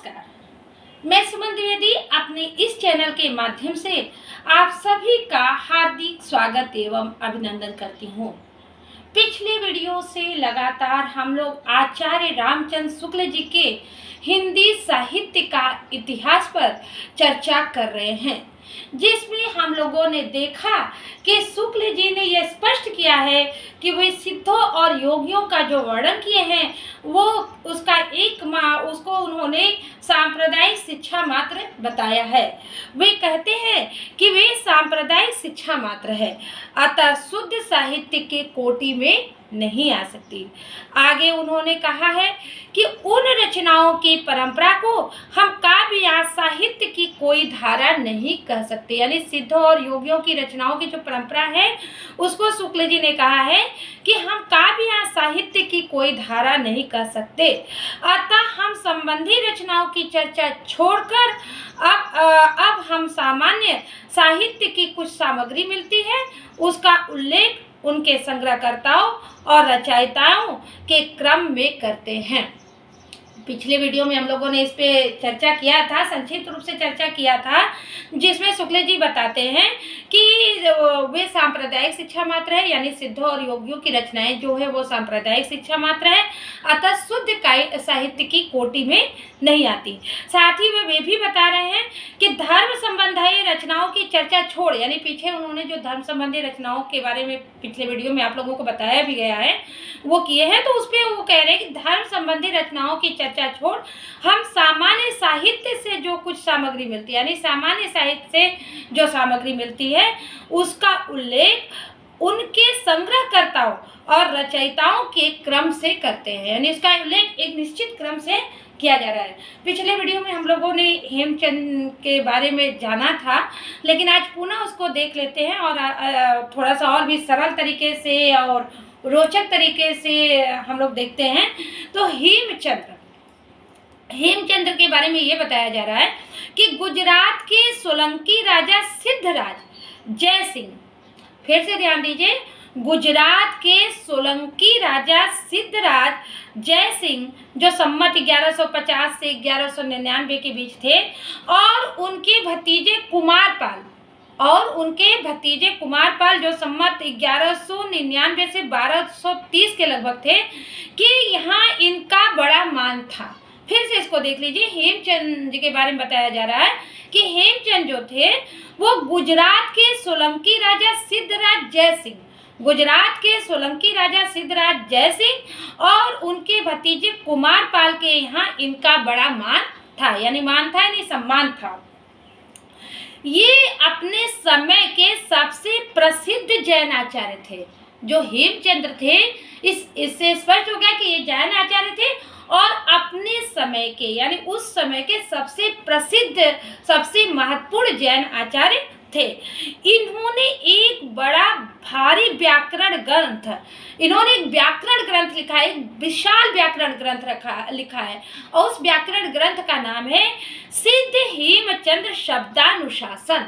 नमस्कार, मैं सुमन द्विवेदी अपने इस चैनल के माध्यम से आप सभी का हार्दिक स्वागत एवं अभिनंदन करती हूँ। पिछले वीडियो से लगातार हम लोग आचार्य रामचंद्र शुक्ल जी के हिंदी साहित्य का इतिहास पर चर्चा कर रहे हैं, जिसमें हम लोगों ने देखा कि शुक्ल जी ने यह स्पष्ट किया है कि वे सिद्धों और योगियों का जो वर्णन किए हैं वो उसको उन्होंने सांप्रदायिक शिक्षा मात्र बताया है। वे कहते हैं कि वे सांप्रदायिक शिक्षा मात्र है, अतः शुद्ध साहित्य के कोटि में नहीं आ सकती। आगे उन्होंने कहा है कि उन रचनाओं की परंपरा को हम काव्य या साहित्य की कोई धारा नहीं कह सकते, यानी सिद्धों और योगियों की रचनाओं की जो परंपरा है उसको शुक्ल जी ने कहा है कि हम काव्य या साहित्य की कोई धारा नहीं कह सकते। अतः हम संबंधी रचनाओं की चर्चा छोड़कर अब हम सामान्य साहित्य की कुछ सामग्री मिलती है उसका उल्लेख उनके संग्रहकर्ताओं और रचयिताओं के क्रम में करते हैं। पिछले वीडियो में हम लोगों ने इस पे चर्चा किया था, संक्षिप्त रूप से चर्चा किया था, जिसमें शुक्ल जी बताते हैं कि वे सांप्रदायिक शिक्षा मात्र है, यानी सिद्धों और योगियों की रचनाएं जो है वो सांप्रदायिक शिक्षा मात्र है, अतः शुद्ध साहित्य की कोटि में नहीं आती। साथ ही वे भी बता रहे हैं कि धर्म संबंधी रचनाओं की चर्चा छोड़, यानी पीछे उन्होंने जो धर्म संबंधी रचनाओं के बारे में पिछले वीडियो में आप लोगों को बताया भी गया है वो किए हैं, तो उस पर वो कह रहे हैं कि धर्म संबंधी रचनाओं की चर्चा छोड़ हम सामान्य साहित्य से जो कुछ सामग्री मिलती है, यानी सामान्य साहित्य से जो सामग्री मिलती है उसका उल्लेख उनके संग्रहकर्ताओं और रचयिताओं के क्रम से करते हैं, यानी इसका उल्लेख एक निश्चित क्रम से किया जा रहा है। पिछले वीडियो में हम लोगों ने हेमचंद के बारे में जाना था, लेकिन आज पुनः उसको देख लेते हैं और थोड़ा सा और भी सरल तरीके से और रोचक तरीके से हम लोग देखते हैं। तो हेमचंद्र के बारे में ये बताया जा रहा है कि गुजरात के सोलंकी राजा सिद्धराज जयसिंह, फिर से ध्यान दीजिए, गुजरात के सोलंकी राजा सिद्धराज जयसिंह जो संमत 1150 से 1199 के बीच थे, और उनके भतीजे कुमारपाल जो संमत 1199 से 1230 के लगभग थे, कि यहाँ इनका बड़ा मान था। फिर से इसको देख लीजिए, हेमचंद जी के बारे में बताया जा रहा है कि हेमचंद जो थे वो गुजरात के सोलंकी राजा सिद्धराज जयसिंह, गुजरात के सोलंकी राजा सिद्धराज जयसिंह और उनके भतीजे कुमारपाल के यहाँ इनका बड़ा मान था, यानी मान था यानी सम्मान था। ये अपने समय के सबसे प्रसिद्ध जैन आचार्य थे। जो हेमचंद्र थे, इससे स्पष्ट हो गया कि ये जैन आचार्य थे और अपने समय के, यानी उस समय के सबसे प्रसिद्ध सबसे महत्वपूर्ण जैन आचार्य थे। इन्होंने एक बड़ा भारी व्याकरण ग्रंथ लिखा है, एक विशाल व्याकरण ग्रंथ लिखा है, और उस व्याकरण ग्रंथ का नाम है सिद्ध हेमचंद्र शब्दानुशासन।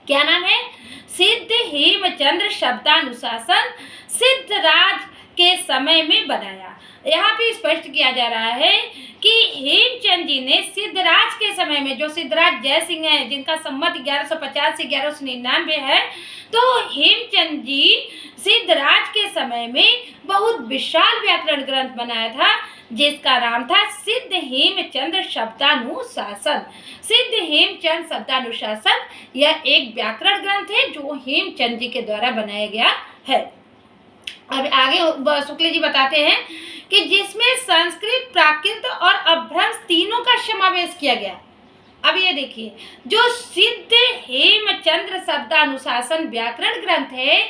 क्या नाम है? सिद्ध हेमचंद्र शब्दानुशासन, सिद्धराज के समय में बनाया। यहाँ पे स्पष्ट किया जा रहा है कि हेमचंद जी ने सिद्धराज के समय में, जो सिद्धराज जयसिंह है जिनका संमत 1150 से 1199 है, तो हेमचंद जी सिद्धराज के समय में बहुत विशाल व्याकरण ग्रंथ बनाया था जिसका नाम था सिद्ध हेमचंद्र शब्दानुशासन। सिद्ध हेमचंद शब्दानुशासन यह एक व्याकरण ग्रंथ है जो हेमचंद जी के द्वारा बनाया गया है। अब आगे शुक्ल जी बताते हैं कि जिसमें संस्कृत, प्राकृत और अपभ्रंश तीनों का समावेश किया गया। अब ये देखिए, जो सिद्ध हेमचंद्र शब्दानुशासन व्याकरण ग्रंथ है,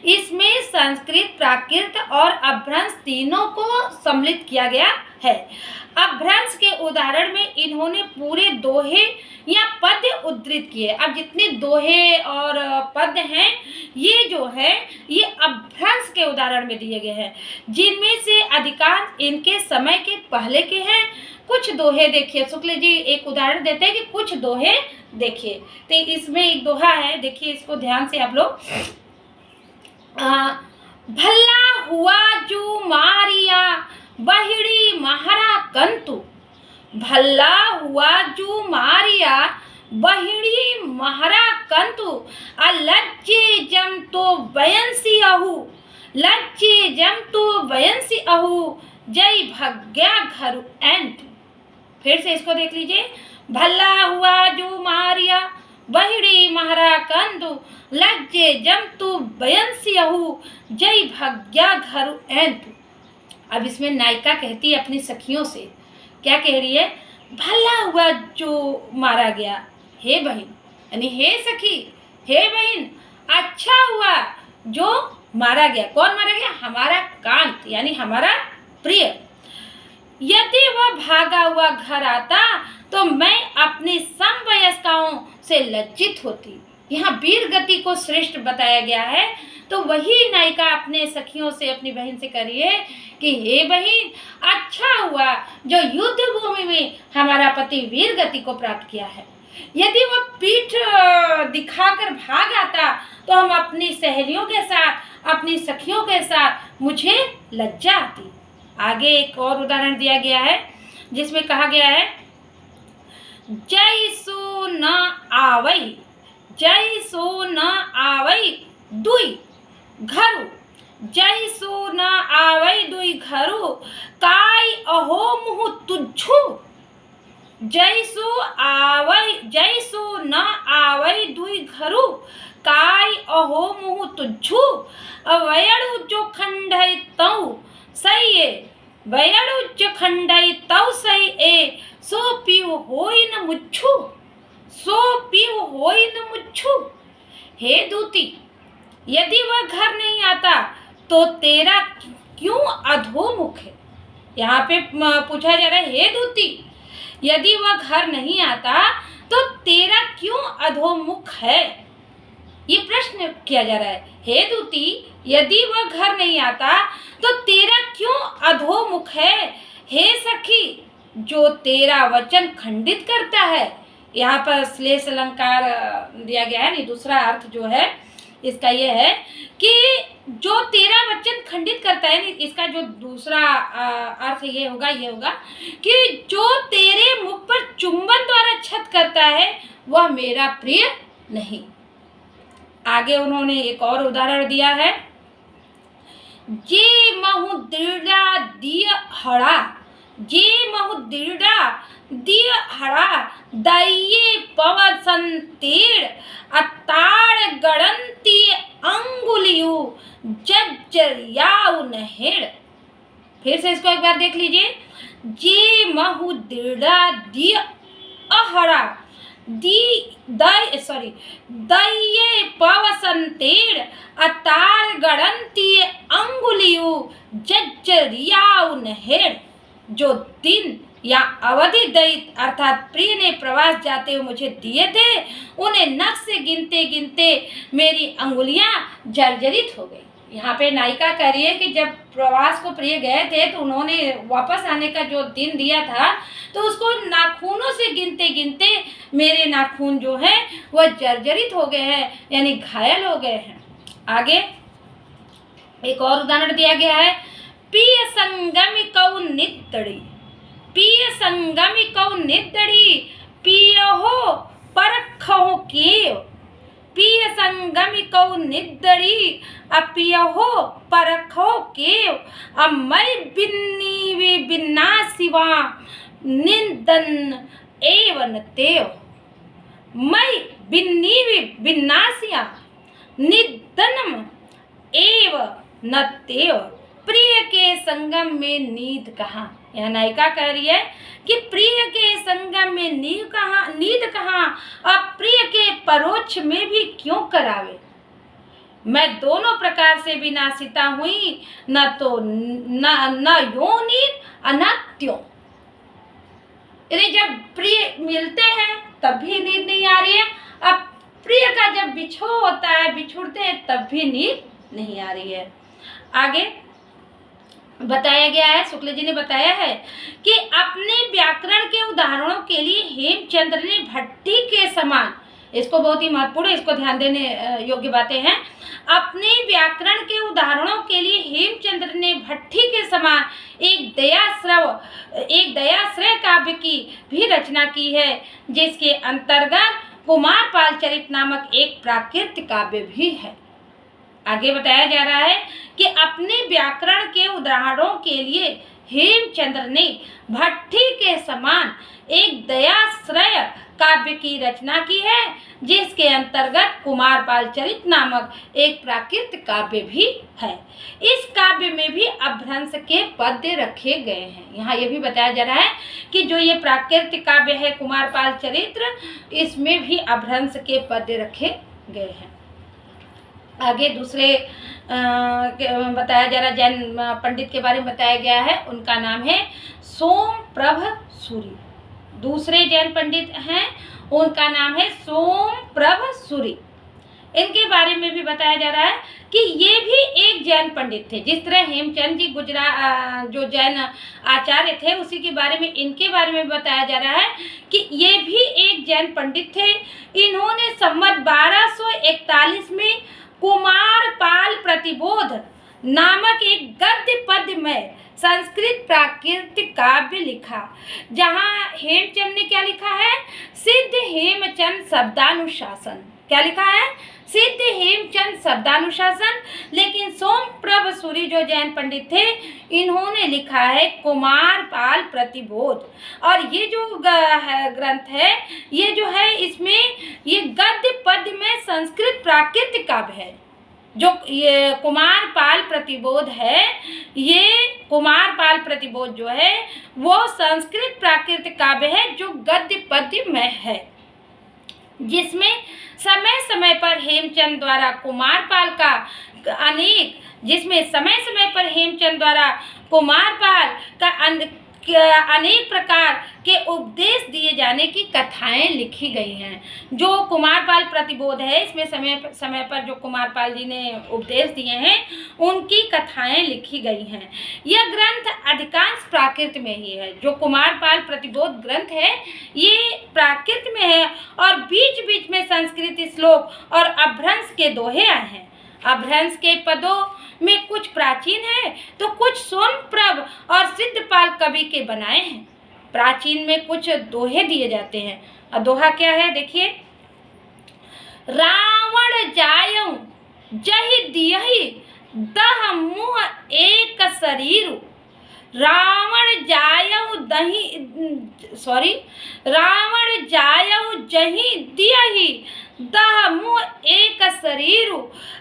इसमें संस्कृत, प्राकृत और अपभ्रंश तीनों को सम्मिलित किया गया है। अपभ्रंश के उदाहरण में इन्होंने पूरे दोहे या पद्य उद्धृत किए। अब जितने दोहे और पद्य हैं ये जो है ये अपभ्रंश के उदाहरण में दिए गए हैं, जिनमें से अधिकांश इनके समय के पहले के हैं। कुछ दोहे देखिए, शुक्ल जी एक उदाहरण देते हैं कि कुछ दोहे देखिए। तो इसमें एक दोहा है, देखिए इसको ध्यान से आप लोग। भल्ला हुआ जो मारिया बहिड़ी महारा कंतु, भला हुआ जो मारिया बहिड़ी महरा कंतु लज्जे जम तो बयंसी अहू, लज्जे जम तो बयंसी अहू, जय भग्या घर एंत। फिर से इसको देख लीजिए। भला हुआ जो मारिया बहिड़ी महरा कंतु लज्जे जम तो बयंसी अहू, जय भग्या घर एंत। अब इसमें नायिका कहती है अपनी सखियों से, क्या कह रही है? भला हुआ जो मारा गया, हे बहन, यानी हे सखी, हे बहन, अच्छा हुआ जो मारा गया। कौन मारा गया? हमारा कांत, यानी हमारा प्रिय। यदि वह भागा हुआ घर आता तो मैं अपनी समवयस्काओं से लज्जित होती। यहाँ वीर गति को श्रेष्ठ बताया गया है, तो वही नायिका अपने सखियों से, अपनी बहन से करिए कि हे बहन, अच्छा हुआ जो युद्ध भूमि में हमारा पति वीर गति को प्राप्त किया है। यदि वह पीठ दिखाकर भाग आता तो हम अपनी सहेलियों के साथ, अपनी सखियों के साथ मुझे लज्जा आती। आगे एक और उदाहरण दिया गया है जिसमें कहा गया है, जय सो न आवई, जय सो न आवई दुई घरु, जय सो न आवई दुई घरु, काय अहो मुह तुझू, जय सो आवई, जय सो न आवई दुई घरु, काय अहो मुह तुझू, अवयड़ु जो खंडई तऊ सही है, वयड़ु जो खंडई तऊ सही ए, सो पीव होई न मुच्छू, सो पीव होई न मुच्छू। हे दूती, यदि वह घर नहीं आता तो तेरा क्यों अधोमुख है? यहाँ पे पूछा जा रहा है, हे दूती, यदि वह घर नहीं आता तो तेरा क्यों अधोमुख है? ये प्रश्न किया जा रहा है। हे दूती, यदि वह घर नहीं आता तो तेरा क्यों अधोमुख है? हे सखी, जो तेरा वचन खंडित करता है। यहाँ पर श्लेष अलंकार दिया गया है, नहीं दूसरा अर्थ जो है इसका ये है कि जो तेरा वचन खंडित करता है, इसका जो दूसरा अर्थ ये होगा कि जो तेरे मुख पर चुंबन द्वारा छत करता है वह मेरा प्रिय नहीं। आगे उन्होंने एक और उदाहरण दिया है, जे महु दृढ़ा दिय हड़ा, जे महु दृढ़ा दिय हड़ा, दैये पवसन तीड़ अताड़ गणंती अंगुलियु जज्जरियाउ नहेड़। फिर से इसको एक बार देख लीजिए। जे महु दृढ़ा दिय अहड़ा, दैये पवसन तीड़ अताड़ गणंती अंगुलियु जज्जरियाउ नहेड़। जो दिन या अवधि दैत अर्थात प्रिय ने प्रवास जाते हुए मुझे दिए थे, उन्हें नख से गिनते गिनते मेरी अंगुलियां जर्जरित हो गई। यहाँ पे नायिका कह रही है कि जब प्रवास को प्रिय गए थे तो उन्होंने वापस आने का जो दिन दिया था तो उसको नाखूनों से गिनते गिनते मेरे नाखून जो है वह जर्जरित हो गए हैं, यानी घायल हो गए हैं। आगे एक और उदाहरण दिया गया है, पिय संगमि कौ नित्तड़ी, पिय संगमि कौ नित्तड़ी, पियहो परखहो केव, पिय संगमि कौ नित्तड़ी अपियहो परखो केव, अमय बिन्नी वे बिन्ना सिवा निंदन एवं तेव। मई बिन्नी वे बिन्नासिया निदनम एव न तेव, प्रिय के संगम में नींद कहाँ। यह नायिका कह रही है कि प्रिय के संगम में नींद कहाँ, अब प्रिय के परोक्ष में भी क्यों करावे। मैं दोनों प्रकार से भी नासिता हुई, न तो न यो नींद न त्यों। जब प्रिय मिलते हैं तब भी नींद नहीं आ रही है, अब प्रिय का जब बिछो होता है, बिछुड़ते हैं तब भी नींद नहीं आ रही है। आगे बताया गया है, शुक्ल जी ने बताया है कि अपने व्याकरण के उदाहरणों के लिए हेमचंद्र ने भट्टी के समान इसको बहुत ही महत्वपूर्ण, इसको ध्यान देने योग्य बातें हैं। अपने व्याकरण के उदाहरणों के लिए हेमचंद्र ने भट्टी के समान एक दयाश्रय काव्य की भी रचना की है, जिसके अंतर्गत कुमारपाल चरित नामक एक प्राकृतिक काव्य भी है। आगे बताया जा रहा है कि अपने व्याकरण के उदाहरणों के लिए हेमचंद्र ने भट्टी के समान एक दयाश्रय काव्य की रचना की है, जिसके अंतर्गत कुमारपाल चरित नामक एक प्राकृतिक काव्य भी है। इस काव्य में भी अभ्रंश के पद्य रखे गए हैं। यहाँ ये भी बताया जा रहा है कि जो ये प्राकृतिक काव्य है कुमारपाल चरित्र, इसमें भी अभ्रंश के पद्य रखे गए हैं। आगे दूसरे बताया जा रहा जैन पंडित के बारे में बताया गया है, उनका नाम है सोमप्रभ सूरी। दूसरे जैन पंडित हैं, उनका नाम है सोमप्रभ सूरी। इनके बारे में भी बताया जा रहा है कि ये भी एक जैन पंडित थे। जिस तरह हेमचंद जी जो जैन आचार्य थे, उसी के बारे में इनके बारे में बताया जा रहा है कि ये भी एक जैन पंडित थे। इन्होंने संवत 1241 में कुमारपाल प्रतिबोध नामक एक गद्य पद्य में संस्कृत प्राकृतिक काव्य लिखा, जहाँ हेमचंद ने क्या लिखा है? सिद्ध हेमचंद शब्दानुशासन। क्या लिखा है? सिद्ध हेमचंद शब्दानुशासन। लेकिन सोमप्रभ सूरी जो जैन पंडित थे, इन्होंने लिखा है कुमारपाल प्रतिबोध। और ये जो ग्रंथ है, ये जो है इसमें ये गद्य पद्य में संस्कृत प्राकृतिक काव्य है। जो ये कुमारपाल प्रतिबोध है, ये कुमारपाल प्रतिबोध जो है वो संस्कृत प्राकृतिक काव्य है, जो गद्य पद्य में है, जिसमें समय समय पर हेमचंद द्वारा कुमारपाल का अनेक प्रकार के उपदेश दिए जाने की कथाएं लिखी गई हैं। जो कुमारपाल प्रतिबोध है, इसमें समय समय पर जो कुमारपाल जी ने उपदेश दिए हैं, उनकी कथाएं लिखी गई हैं। यह ग्रंथ अधिकांश प्राकृत में ही है। जो कुमारपाल प्रतिबोध ग्रंथ है, ये प्राकृत में है और बीच बीच में संस्कृत श्लोक और अभ्रंश के दोहे आए हैं। अभ्रंश के पदों में कुछ प्राचीन है तो कुछ सोमप्रभ और सिद्धपाल कवि के बनाए हैं। प्राचीन में कुछ दोहे दिए जाते हैं। और दोहा क्या है देखिए, रावण जायऊ जहि दियहि दह मुँह एक शरीरु। रावण जायऊ जहि दियहि दह मुँह एक शरीरु।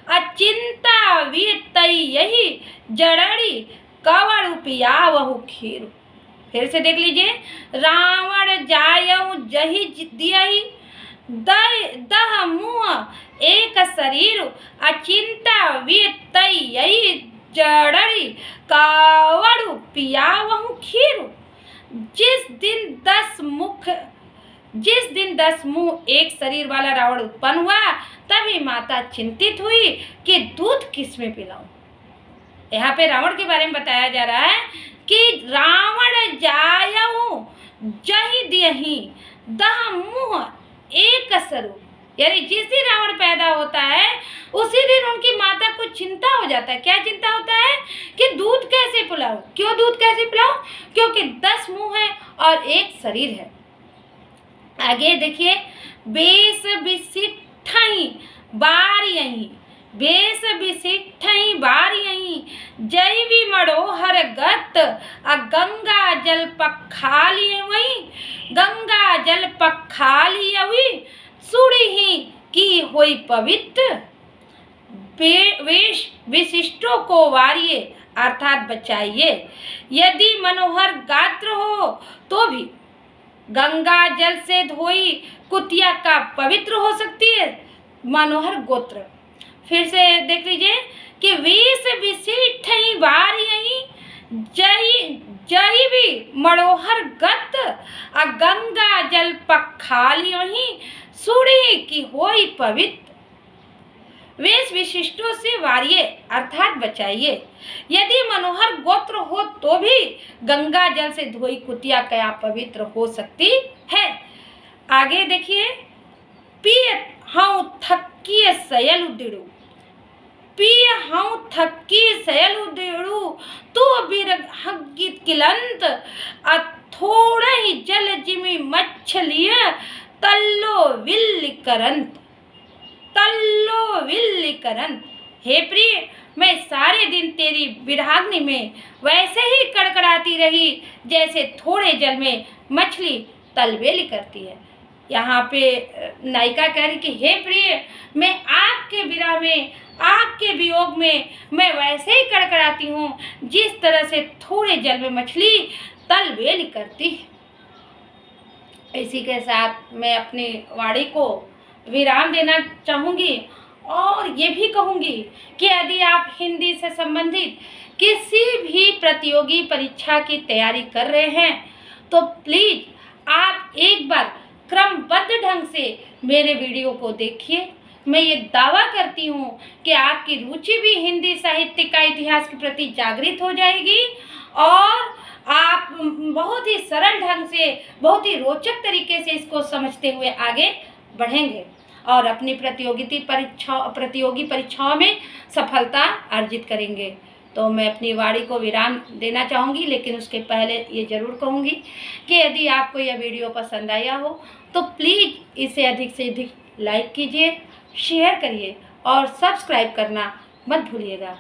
अचिंता वीतयहि जड़री कवड़ पियावहु खीरु। फिर से देख लीजिए, रावण जायऊ जहि दियहि दह मुँह एक शरीरु। अचिंता वीतयहि जड़री कवड़ पियावहु खीरु। जिस दिन 10 मुँह एक शरीर वाला रावण उत्पन्न हुआ, तभी माता चिंतित हुई कि दूध किसमें पिलाऊं। यहाँ पे रावण के बारे में बताया जा रहा है कि रावण जायऊ जहि दियहि दह मुँह एक शरीर, यानी जिस दिन रावण पैदा होता है, उसी दिन उनकी माता को चिंता हो जाता है। क्या चिंता होता है? कि दूध कैसे पिलाऊं। क्यों दूध कैसे पिलाऊं? क्योंकि 10 मुँह है और एक शरीर है। आगे देखिए, बेस बिसिठहि बारियहि जैवी मड़ोहर गत गंगा जल पखालियवि सुड़हि की होई पवित्र। वेश विशिष्टों को वारिये अर्थात बचाइए। यदि मनोहर गात्र हो तो भी गंगा जल से धोई कुतिया का पवित्र हो सकती है मनोहर गोत्र। फिर से देख लीजिए कि वेश विशिष्टहि बारियहि जहि भी मड़ोहर गत गंगा जल पखालियहि सुड़हि की होई पवित्र। वेश विशिष्टों से वारिये अर्थात बचाइए। यदि मनोहर गोत्र हो तो भी गंगा जल से धोई कुतिया क्या पवित्र हो सकती है। आगे देखिए, पिय हूँ थकी सयल उदिड़ू, पिय हूँ थकी सयल उदिड़ू, तू बिरहगित किलंत थोड़ा ही जल जिमी मछलिय तल्लो विल्ली करंत, तल्लो विल्ली करंत। हे प्रिय, मैं सारे दिन तेरी विरहाग्नि में वैसे ही कड़कड़ाती रही जैसे थोड़े जल में मछली तलबेली करती है। यहाँ पे नायिका कह रही कि हे प्रिय, मैं आग के विरह में, आग के वियोग में मैं वैसे ही कड़कड़ाती हूँ जिस तरह से थोड़े जल में मछली तलबेली करती है। इसी के साथ मैं अपनी वाणी को विराम देना चाहूँगी और ये भी कहूँगी कि यदि आप हिंदी से संबंधित किसी भी प्रतियोगी परीक्षा की तैयारी कर रहे हैं तो प्लीज़ आप एक बार क्रमबद्ध ढंग से मेरे वीडियो को देखिए। मैं ये दावा करती हूँ कि आपकी रुचि भी हिंदी साहित्य का इतिहास के प्रति जागृत हो जाएगी और आप बहुत ही सरल ढंग से, बहुत ही रोचक तरीके से इसको समझते हुए आगे बढ़ेंगे और अपनी प्रतियोगी परीक्षाओं में सफलता अर्जित करेंगे। तो मैं अपनी वाणी को विराम देना चाहूँगी, लेकिन उसके पहले ये ज़रूर कहूँगी कि यदि आपको यह वीडियो पसंद आया हो तो प्लीज़ इसे अधिक से अधिक लाइक कीजिए, शेयर करिए और सब्सक्राइब करना मत भूलिएगा।